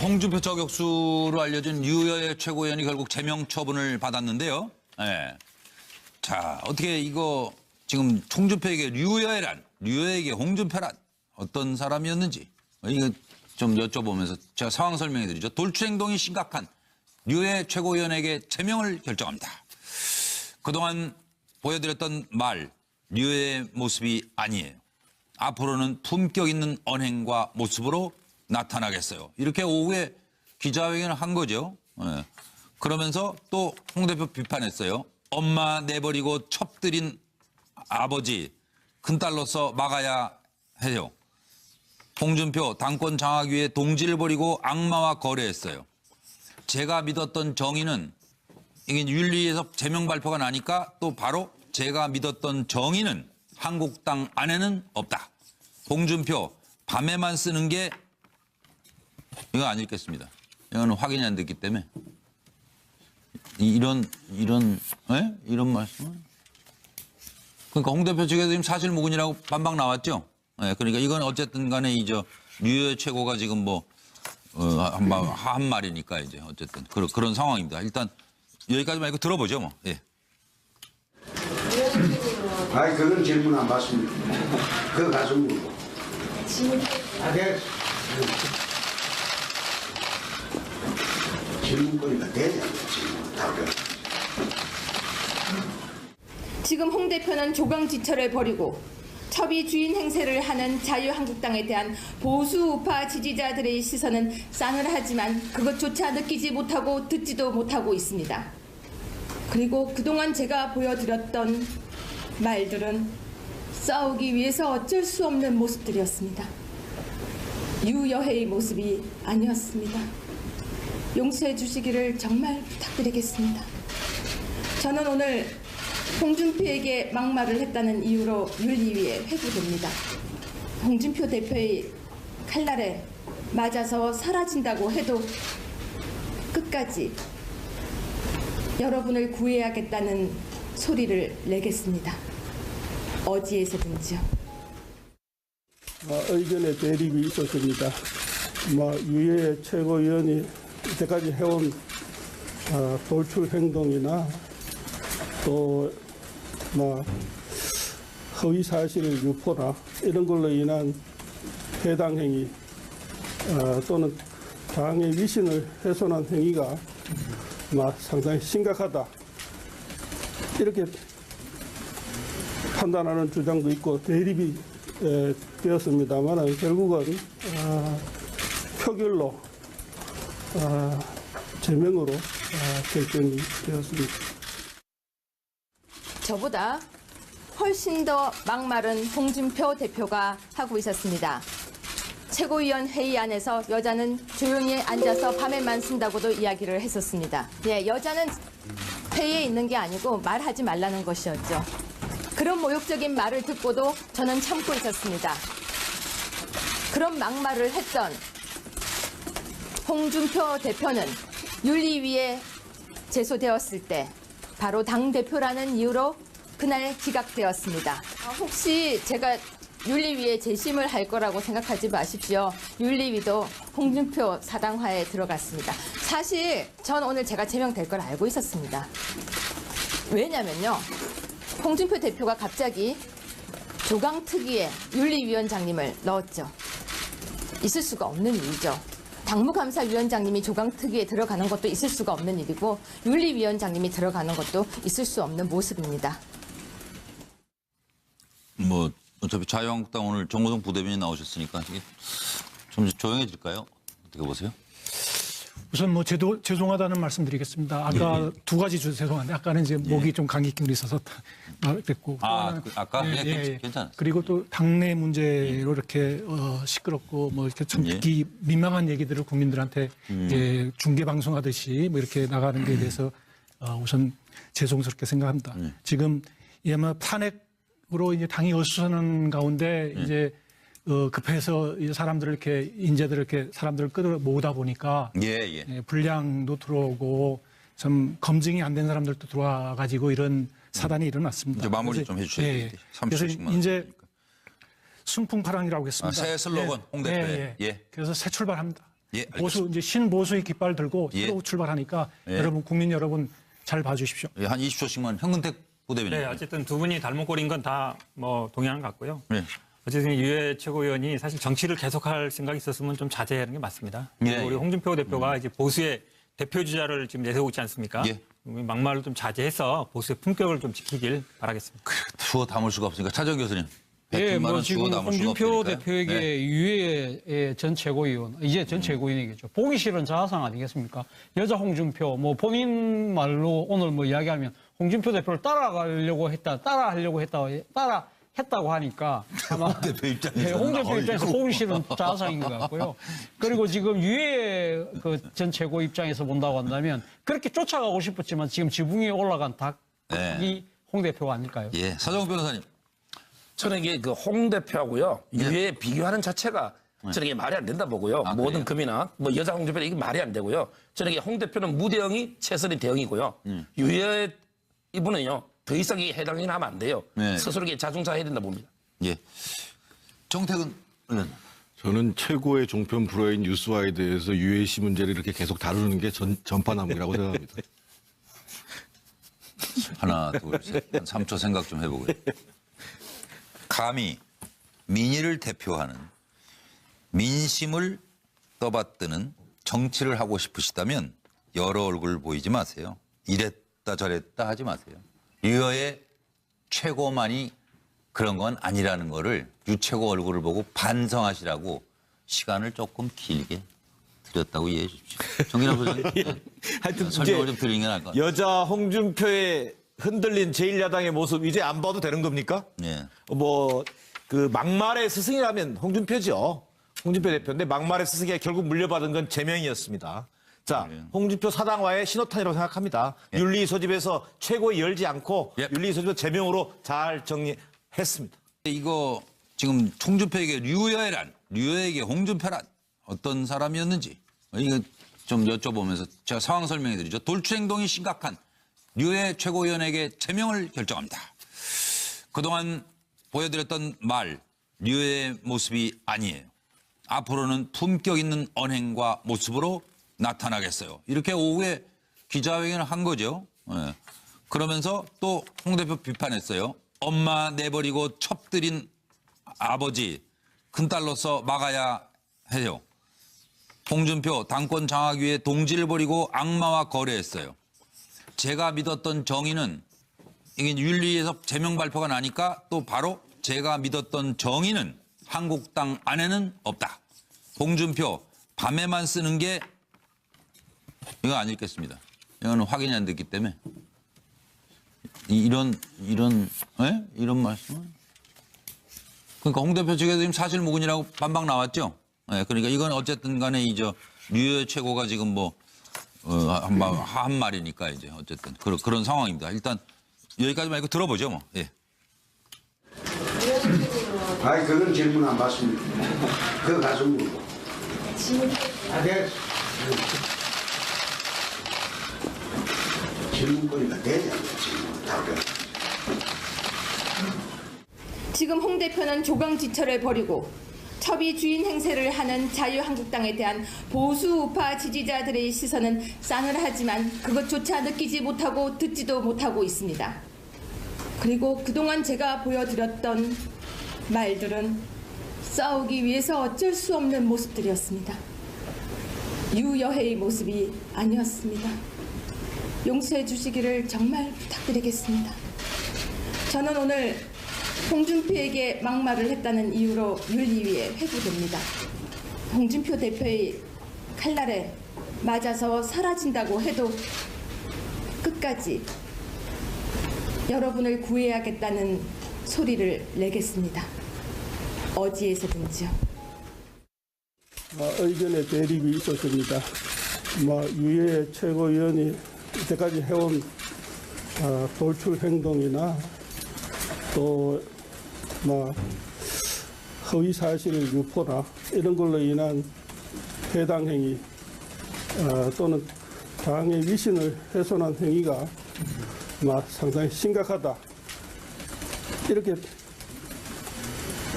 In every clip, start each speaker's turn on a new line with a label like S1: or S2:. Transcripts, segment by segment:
S1: 홍준표 저격수로 알려진 류여의 최고위원이 결국 제명 처분을 받았는데요. 네. 자, 어떻게 이거 지금 홍준표에게 류여에게 홍준표란 어떤 사람이었는지 이거 좀 여쭤보면서 제가 상황 설명해 드리죠. 돌출 행동이 심각한 류여 최고위원에게 제명을 결정합니다. 그동안 보여드렸던 류여의 모습이 아니에요. 앞으로는 품격 있는 언행과 모습으로 나타나겠어요. 이렇게 오후에 기자회견을 한 거죠. 네. 그러면서 또 홍 대표 비판했어요. 엄마 내버리고 첩들인 아버지 큰딸로서 막아야 해요. 홍준표 당권 장악 위해 동지를 버리고 악마와 거래했어요. 제가 믿었던 정의는 이게 윤리에서 제명 발표가 나니까 또 바로 제가 믿었던 정의는 한국당 안에는 없다. 홍준표 밤에만 쓰는 게 이거 안 읽겠습니다. 이거는 확인이 안 됐기 때문에 이런 말씀은 그러니까 홍 대표 측에서 지금 사실무근이라고 반박 나왔죠. 네, 그러니까 이건 어쨌든 간에 이제 류여 최고가 지금 한 말이니까 이제 어쨌든 그런 상황입니다. 일단 여기까지만 이거 들어보죠 뭐. 예.
S2: 아니 그건 질문 안 받습니다. 그거 가서 물고. 질문거리가 되지 않나 지금 답변.
S3: 지금 홍 대표는 조강지처를 벌이고 첩이 주인 행세를 하는 자유한국당에 대한 보수 우파 지지자들의 시선은 싸늘하지만 그것조차 느끼지 못하고 듣지도 못하고 있습니다. 그리고 그동안 제가 보여드렸던 말들은 싸우기 위해서 어쩔 수 없는 모습들이었습니다. 유여회의 모습이 아니었습니다. 용서해 주시기를 정말 부탁드리겠습니다. 저는 오늘 홍준표에게 막말을 했다는 이유로 윤리위에 회부됩니다. 홍준표 대표의 칼날에 맞아서 사라진다고 해도 끝까지 여러분을 구해야겠다는 소리를 내겠습니다. 어디에서든지요.
S4: 의견의 대립이 있었습니다. 유해 최고위원이 이때까지 해온 돌출 행동이나 또 허위 사실을 유포나 이런 걸로 인한 해당 행위 또는 당의 위신을 훼손한 행위가 상당히 심각하다 이렇게 판단하는 주장도 있고 대립이 되었습니다만 결국은 표결로 제명으로 결정이 되었습니다.
S3: 저보다 훨씬 더 막말은 홍준표 대표가 하고 있었습니다. 최고위원 회의 안에서 여자는 조용히 앉아서 밤에만 쓴다고도 이야기를 했었습니다. 예, 여자는 회의에 있는 게 아니고 말하지 말라는 것이었죠. 그런 모욕적인 말을 듣고도 저는 참고 있었습니다. 그런 막말을 했던 홍준표 대표는 윤리위에 제소되었을 때 바로 당대표라는 이유로 그날 기각되었습니다. 혹시 제가 윤리위에 재심을 할 거라고 생각하지 마십시오. 윤리위도 홍준표 사당화에 들어갔습니다. 사실 전 오늘 제가 제명될 걸 알고 있었습니다. 왜냐면요. 홍준표 대표가 갑자기 조강특위에 윤리위원장님을 넣었죠. 있을 수가 없는 일이죠. 당무감사위원장님이 조강특위에 들어가는 것도 있을 수가 없는 일이고 윤리위원장님이 들어가는 것도 있을 수 없는 모습입니다.
S1: 어차피 자유한국당 오늘 정호동 부대변인이 나오셨으니까 이게 좀 조용해질까요? 어떻게 보세요?
S5: 우선 죄송하다는 말씀드리겠습니다. 아까 두 가지 죄송한데 아까는 이제 목이 좀 감기 기운이 있어서 말했고.
S1: 아까 괜찮았어요.
S5: 그리고 또 당내 문제로 이렇게 시끄럽고 이렇게 좀 듣기 민망한 얘기들을 국민들한테 이제 중계 방송하듯이 이렇게 나가는 데에 대해서 우선 죄송스럽게 생각합니다. 지금 아마 탄핵으로 이제 당이 어수선한 가운데 이제 급해서 사람들을 이렇게 인재들을 이렇게 사람들을 끌어 모으다 보니까 불량도 들어오고 좀 검증이 안 된 사람들도 들어와 가지고 이런 사단이 일어났습니다.
S1: 이제 마무리 좀 해주셔야 돼요.
S5: 그래서 이제 승풍파랑이라고 했습니다.
S1: 새 슬로건 홍 대표의.
S5: 그래서 새 출발합니다.
S1: 예,
S5: 보수 이제 신보수의 깃발 들고
S1: 예.
S5: 새로 출발하니까
S1: 예.
S5: 여러분 국민 여러분 잘 봐주십시오.
S1: 예, 한 20초씩만 현근택 부대변인.
S6: 네, 어쨌든 두 분이 닮은꼴인 건 다 뭐 동의하는 것 같고요.
S1: 네.
S6: 어쨌든 유해 최고위원이 사실 정치를 계속할 생각이 있었으면 좀 자제하는 게 맞습니다.
S1: 예,
S6: 우리
S1: 예.
S6: 홍준표 대표가 이제 보수의 대표 주자를 지금 내세우고 있지 않습니까?
S1: 예.
S6: 막말을 좀 자제해서 보수의 품격을 좀 지키길 바라겠습니다.
S1: 주워 담을 수가 없으니까 차정 교수님.
S7: 예,
S1: 100분만은
S7: 뭐
S1: 주워
S7: 지금
S1: 담을 수가
S7: 홍준표
S1: 없으니까요.
S7: 대표에게
S1: 네.
S7: 유해 전 최고위원, 이제 전 최고위원이겠죠. 보기 싫은 자아상 아니겠습니까? 여자 홍준표, 뭐 본인 말로 오늘 뭐 이야기하면 홍준표 대표를 따라하려고 했다고 하니까 아마
S1: 홍 대표 입장에서는
S7: 예, 홍 대표 입장에서
S1: 어이구.
S7: 보기 싫은 자아상인 것 같고요. 그리고 지금 유해 전 최고 입장에서 본다고 한다면 그렇게 쫓아가고 싶었지만 지금 지붕 위에 올라간 닭이
S1: 네.
S7: 홍 대표가 아닐까요?
S1: 예, 서정 변호사님.
S8: 저는 이게 그 홍 대표하고요 유해 비교하는 자체가 저는 이게 말이 안 된다 보고요.
S1: 아,
S8: 모든
S1: 그래요?
S8: 금이나 뭐 여자 홍 대표 이게 말이 안 되고요. 저는 이게 홍 대표는 무대응이 최선의 대응이고요. 유해 이분은요 더 이상 이 해당이 하면 안 돼요.
S1: 네.
S8: 스스로 이게 자중자해야 된다 봅니다.
S1: 예. 정태근 의원.
S9: 저는 최고의 종편 프로인 뉴스와에 대해서 유해시 문제를 이렇게 계속 다루는 게 전파남이라고 생각합니다.
S1: 하나, 둘, 셋. 한 3초 생각 좀 해보고요. 감히 민의를 대표하는 민심을 떠받드는 정치를 하고 싶으시다면 여러 얼굴 보이지 마세요. 이랬다 저랬다 하지 마세요. 유여의 최고만이 그런 건 아니라는 거를 유 최고 얼굴을 보고 반성하시라고 시간을 조금 길게 드렸다고 이해해 주십시오. 정진아 소장님.
S10: 하여튼
S1: 설명을
S10: 이제
S1: 좀 드리는 게 나을 것 같아요.
S10: 여자 홍준표의 흔들린 제1야당의 모습 이제 안 봐도 되는 겁니까?
S1: 예.
S10: 뭐 그 막말의 스승이라면 홍준표죠. 홍준표 대표인데 막말의 스승이 결국 물려받은 건 제명이었습니다. 자, 홍준표 사당화의 신호탄이라고 생각합니다.
S1: 예.
S10: 윤리 소집에서 최고위 열지 않고
S1: 예.
S10: 윤리 소집을 제명으로 잘 정리했습니다.
S1: 이거 지금 홍준표에게 류여에게 홍준표란 어떤 사람이었는지 이거 좀 여쭤보면서 제가 상황 설명해 드리죠. 돌출 행동이 심각한 류여 최고위원에게 제명을 결정합니다. 그동안 보여드렸던 말 류여의 모습이 아니에요. 앞으로는 품격 있는 언행과 모습으로 나타나겠어요. 이렇게 오후에 기자회견을 한 거죠. 예. 그러면서 또 홍 대표 비판했어요. 엄마 내버리고 첩들인 아버지 큰딸로서 막아야 해요. 홍준표 당권 장악 위해 동지를 버리고 악마와 거래했어요. 제가 믿었던 정의는 이게 윤리에서 제명 발표가 나니까 또 바로 제가 믿었던 정의는 한국당 안에는 없다. 홍준표 밤에만 쓰는 게 이거 안 읽겠습니다. 이거는 확인이 안 됐기 때문에 이런 말씀은 그러니까 홍 대표 측에서 지금 사실무근이라고 반박 나왔죠. 네, 그러니까 이건 어쨌든 간에 이제 류여 최고가 지금 한 말이니까 이제 어쨌든 그런 상황입니다. 일단 여기까지만 이거 들어보죠 뭐. 예.
S2: 아니 그건 질문 안 받습니다. 그거 가서 물고. 네. 질문거리가 되지 않나 지금 답변.
S3: 지금 홍 대표는 조강지철을 벌이고 첩이 주인 행세를 하는 자유한국당에 대한 보수 우파 지지자들의 시선은 싸늘하지만 그것조차 느끼지 못하고 듣지도 못하고 있습니다. 그리고 그동안 제가 보여드렸던 말들은 싸우기 위해서 어쩔 수 없는 모습들이었습니다. 유여해의 모습이 아니었습니다. 용서해 주시기를 정말 부탁드리겠습니다. 저는 오늘 홍준표에게 막말을 했다는 이유로 윤리위에 회부됩니다. 홍준표 대표의 칼날에 맞아서 사라진다고 해도 끝까지 여러분을 구해야겠다는 소리를 내겠습니다. 어디에서든지요.
S4: 의견의 대립이 있었습니다. 유해 최고위원이 이때까지 해온 돌출 행동이나 또 허위 사실 유포나 이런 걸로 인한 해당 행위 또는 당의 위신을 훼손한 행위가 상당히 심각하다 이렇게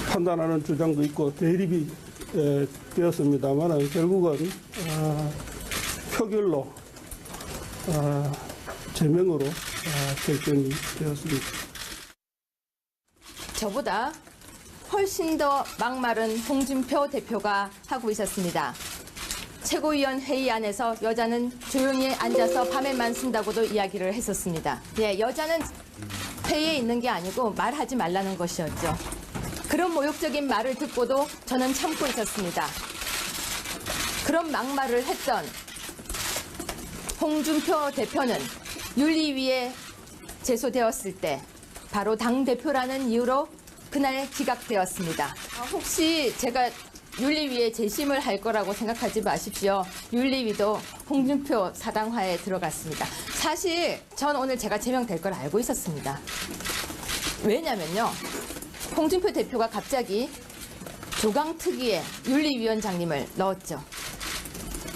S4: 판단하는 주장도 있고 대립이 되었습니다만 결국은 표결로 제명으로 결정이 되었습니다.
S3: 저보다 훨씬 더 막말은 홍준표 대표가 하고 있었습니다. 최고위원 회의 안에서 여자는 조용히 앉아서 밤에만 쓴다고도 이야기를 했었습니다. 예, 여자는 회의에 있는 게 아니고 말하지 말라는 것이었죠. 그런 모욕적인 말을 듣고도 저는 참고 있었습니다. 그런 막말을 했던 홍준표 대표는 윤리위에 제소되었을 때 바로 당대표라는 이유로 그날 기각되었습니다. 혹시 제가 윤리위에 재심을 할 거라고 생각하지 마십시오. 윤리위도 홍준표 사당화에 들어갔습니다. 사실 전 오늘 제가 제명될 걸 알고 있었습니다. 왜냐면요. 홍준표 대표가 갑자기 조강특위에 윤리위원장님을 넣었죠.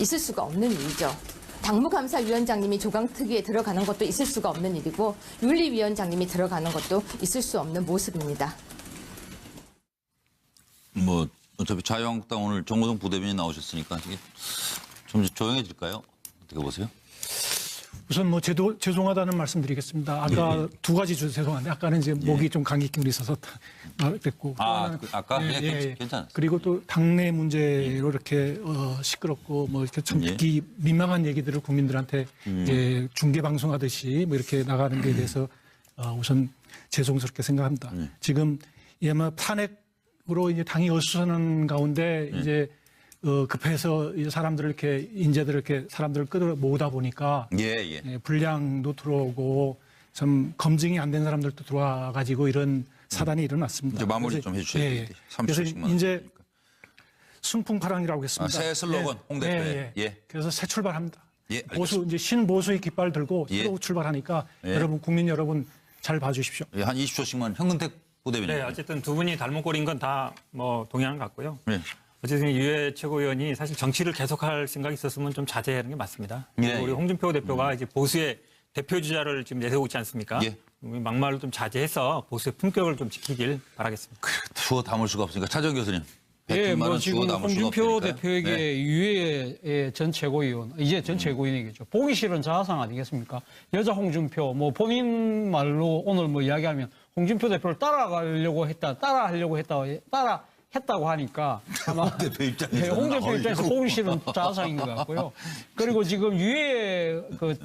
S3: 있을 수가 없는 일이죠. 당무감사위원장님이 조강특위에 들어가는 것도 있을 수가 없는 일이고 윤리위원장님이 들어가는 것도 있을 수 없는 모습입니다.
S1: 뭐 어차피 자유한국당 오늘 정호동 부대변인이 나오셨으니까 이게 좀 조용해질까요? 어떻게 보세요?
S5: 우선 뭐 죄송하다는 말씀드리겠습니다. 아까 두 가지 죄송한데 아까는 이제 목이 좀 감기 기운이 있어서 말했고.
S1: 아까 괜찮았어요.
S5: 그리고 또 당내 문제로 이렇게 시끄럽고 뭐 이렇게 좀 듣기 민망한 얘기들을 국민들한테 이제 중계 방송하듯이 뭐 이렇게 나가는 데에 대해서 우선 죄송스럽게 생각합니다. 지금 아마 탄핵으로 이제 당이 어수선한 가운데 이제 급해서 사람들을 이렇게 인재들을 이렇게 사람들을 끌어 모으다 보니까 불량도 들어오고 좀 검증이 안 된 사람들도 들어와 가지고 이런 사단이 일어났습니다.
S1: 이제 마무리 좀 해주셔야 돼요.
S5: 그래서 이제 승풍파랑이라고 했습니다.
S1: 새 슬로건 홍 대표의.
S5: 그래서 새 출발합니다.
S1: 보수
S5: 이제 신보수의 깃발 들고 새로 출발하니까 여러분 국민 여러분 잘 봐주십시오.
S1: 한 20초씩만 현근택 부대변인.
S6: 네, 어쨌든 두 분이 닮은꼴인 건 다 뭐 동의하는 것 같고요. 어쨌든 유해 최고위원이 사실 정치를 계속할 생각이 있었으면 좀 자제하는 게 맞습니다. 우리 홍준표 대표가 이제 보수의 대표 주자를 지금 내세우고 있지 않습니까? 막말을 좀 자제해서 보수의 품격을 좀 지키길 바라겠습니다.
S1: 주워 담을 수가 없으니까 차정 교수님.
S7: 뭐 지금 홍준표 대표에게 유해 전 최고위원, 이제 전 최고위원이겠죠. 보기 싫은 자아상 아니겠습니까? 여자 홍준표, 뭐 본인 말로 오늘 뭐 이야기하면 홍준표 대표를 따라하려고 했다고 하니까 아마 홍준표 입장에서 보기 싫은 자아상인 것 같고요. 그리고 지금 유해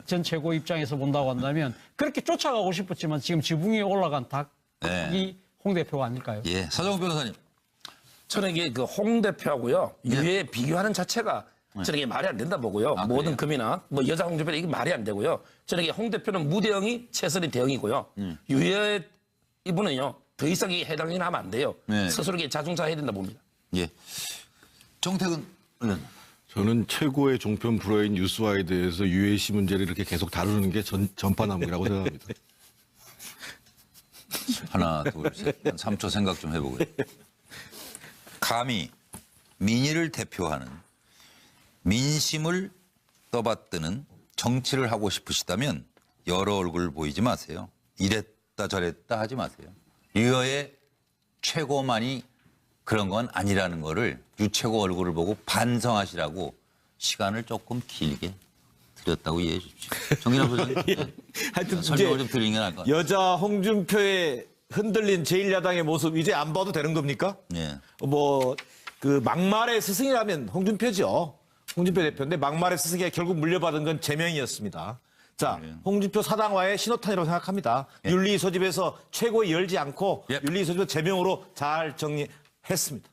S7: 전 최고 입장에서 본다고 한다면 그렇게 쫓아가고 싶었지만 지금 지붕 위에 올라간 닭이 홍 대표가 아닐까요?
S1: 서정훈 변호사님.
S8: 저는 이게 홍 대표하고요 유해 비교하는 자체가 저는 이게 말이 안 된다 보고요. 모든 금이나 뭐 여자 홍준표 이게 말이 안 되고요. 저는 이게 홍 대표는 무대응이 최선의 대응이고요. 유해 이분은요. 더 이상 이 해당이 하면 안 돼요. 스스로에게 자중자해야 된다 봅니다.
S1: 정태근 의원.
S9: 저는 최고의 종편 프로인 뉴스와에 대해서 유해시 문제를 이렇게 계속 다루는 게 전파남이라고 생각합니다.
S1: 하나, 둘, 셋. 한 3초 생각 좀 해보고요. 감히 민의를 대표하는 민심을 떠받드는 정치를 하고 싶으시다면 여러 얼굴 보이지 마세요. 이랬다 저랬다 하지 마세요. 유여의 최고만이 그런 건 아니라는 거를 유 최고 얼굴을 보고 반성하시라고 시간을 조금 길게 드렸다고 이해해 주십시오. 정진아 소장님.
S10: 하여튼
S1: 설명을 좀 드리는 게 나을 것 같아요.
S10: 여자 홍준표의 흔들린 제1야당의 모습 이제 안 봐도 되는 겁니까? 뭐 그 막말의 스승이라면 홍준표죠. 홍준표 대표인데 막말의 스승에 결국 물려받은 건 제명이었습니다. 자, 홍준표 사당화의 신호탄이라고 생각합니다. 윤리 소집에서 최고위 열지 않고 윤리 소집에서 제명으로 잘 정리했습니다.